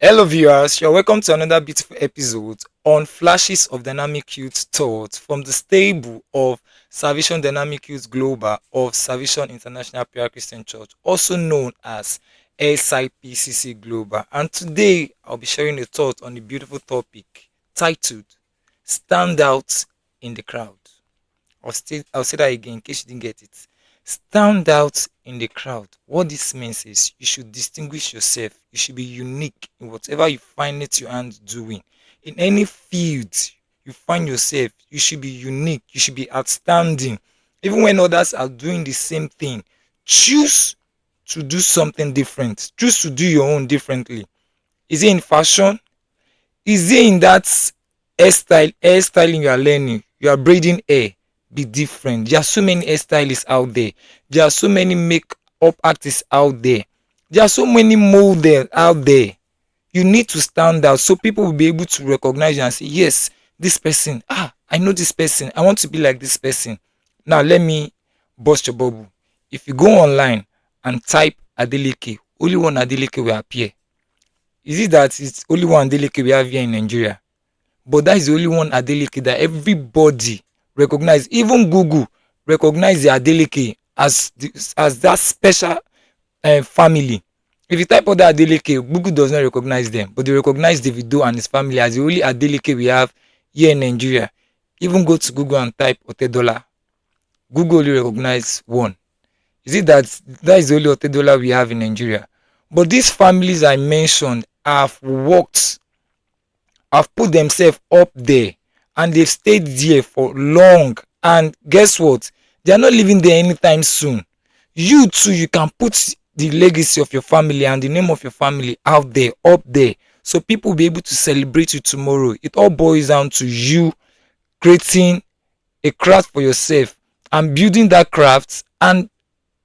Hello, viewers. You're welcome to another beautiful episode on Flashes of Dynamic Youth Thoughts from the stable of Salvation Dynamic Youth Global of Salvation International Prayer Christian Church, also known as SIPCC Global. And today I'll be sharing a thought on a beautiful topic titled Stand Out in the Crowd. I'll say that again in case you didn't get it. Stand out in the crowd. What this means is you should distinguish yourself. You should be unique in whatever you find it your hand doing. In any field you find yourself, you should be unique. You should be outstanding. Even when others are doing the same thing, choose to do something different. Choose to do your own differently. Is it in fashion? Is it in that hairstyling you are learning? You are braiding hair. Be different. There are so many hairstylists out there. There are so many makeup artists out there. There are so many models out there. You need to stand out so people will be able to recognize you and say, yes, this person, I know this person. I want to be like this person. Now let me bust your bubble. If you go online and type Adeleke, only one Adeleke will appear. Is it that it's only one Adeleke we have here in Nigeria? But that is the only one Adeleke that everybody recognize. Even Google recognize the Adeleke as that special family. If you type other Adeleke, Google does not recognize them, but they recognize Davido and his family as the only Adeleke we have here in Nigeria. Even go to Google and type Otedola. Google only recognize one. Is it that is the only Otedola we have in Nigeria? But these families I mentioned have put themselves up there and they've stayed there for long. And guess what? They are not living there anytime soon. You too, you can put the legacy of your family and the name of your family out there, up there, so people will be able to celebrate you tomorrow. It all boils down to you creating a craft for yourself and building that craft and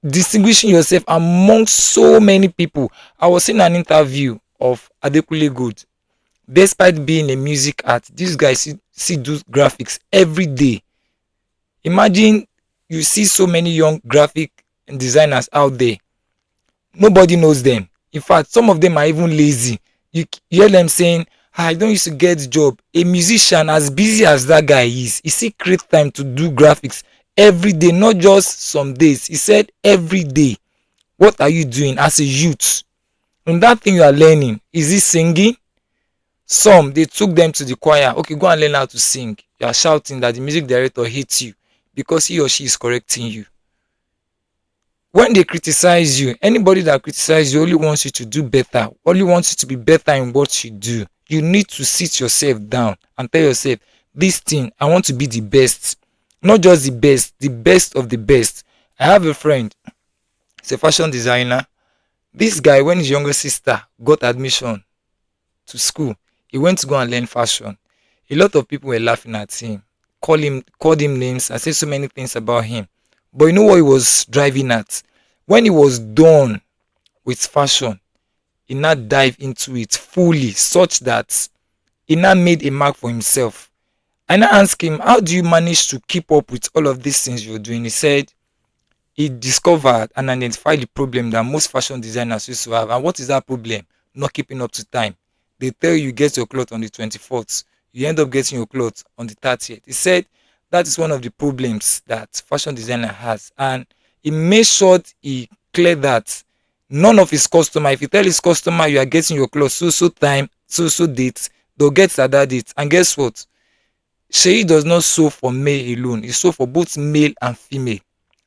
distinguishing yourself among so many people. I was in an interview of Adekunle Gold. Despite being a music art, this guy see do graphics every day. Imagine you see so many young graphic designers out there. Nobody knows them. In fact, some of them are even lazy. You hear them saying, I don't used to get job. A musician as busy as that guy is, he still create time to do graphics every day, not just some days. He said every day. What are you doing as a youth? And that thing you are learning, is it singing? Some, they took them to the choir. Okay, go and learn how to sing. You are shouting that the music director hates you because he or she is correcting you. When they criticize you, anybody that criticizes you only wants you to do better, only wants you to be better in what you do. You need to sit yourself down and tell yourself, this thing, I want to be the best. Not just the best of the best. I have a friend, he's a fashion designer. This guy, when his younger sister got admission to school, he went to go and learn fashion. A lot of people were laughing at him, called him names, and said so many things about him. But you know what he was driving at? When he was done with fashion, he now dived into it fully, such that he now made a mark for himself. I now asked him, how do you manage to keep up with all of these things you're doing? He said he discovered and identified the problem that most fashion designers used to have. And what is that problem? Not keeping up to time. They tell you get your cloth on the 24th. You end up getting your clothes on the 30th. He said that is one of the problems that fashion designer has. And he made sure he cleared that none of his customer, if you tell his customer you are getting your clothes so time, so date, they'll get at that date. And guess what? Sheyi does not sew for male alone. He sew for both male and female.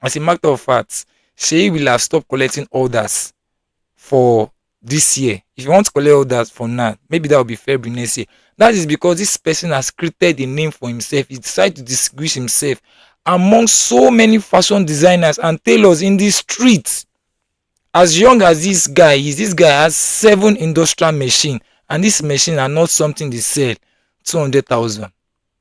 As a matter of fact, Sheyi will have stopped collecting orders for this year. If you want to collect orders for now, maybe that will be February next year. That is because this person has created a name for himself. He decided to distinguish himself among so many fashion designers and tailors in the streets. As young as this guy is, this guy has 7 industrial machines, and these machines are not something they sell 200,000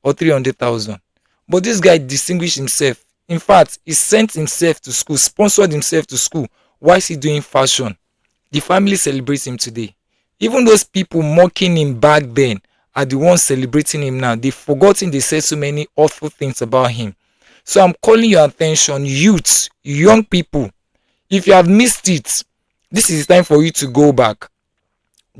or 300,000. But this guy distinguished himself. In fact, he sent himself to school, sponsored himself to school. Why is he doing fashion? The family celebrates him today. Even those people mocking him back then are the ones celebrating him now. They've forgotten they said so many awful things about him. So I'm calling your attention, youths, young people. If you have missed it, this is time for you to go back.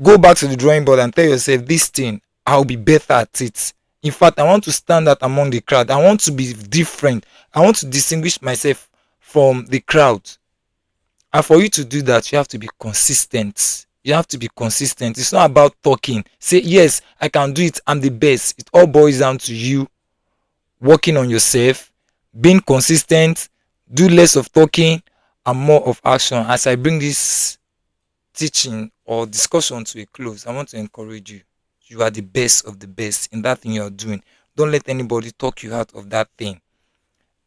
Go back to the drawing board and tell yourself, this thing, I'll be better at it. In fact, I want to stand out among the crowd. I want to be different. I want to distinguish myself from the crowd. And for you to do that, you have to be consistent. You have to be consistent. It's not about talking. Say, yes, I can do it. I'm the best. It all boils down to you working on yourself, being consistent, do less of talking and more of action. As I bring this teaching or discussion to a close, I want to encourage you. You are the best of the best in that thing you are doing. Don't let anybody talk you out of that thing.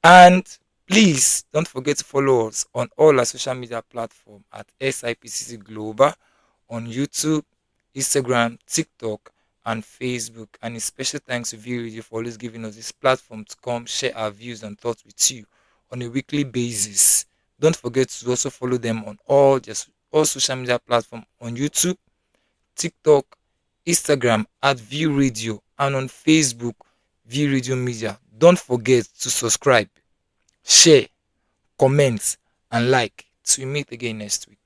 And please don't forget to follow us on all our social media platforms at SIPCC Global on YouTube, Instagram, TikTok, and Facebook. And a special thanks to VRadio for always giving us this platform to come share our views and thoughts with you on a weekly basis. Don't forget to also follow them on all social media platforms on YouTube, TikTok, Instagram at View Radio, and on Facebook, View Radio Media. Don't forget to subscribe, share, comment, and like. Till we meet again next week.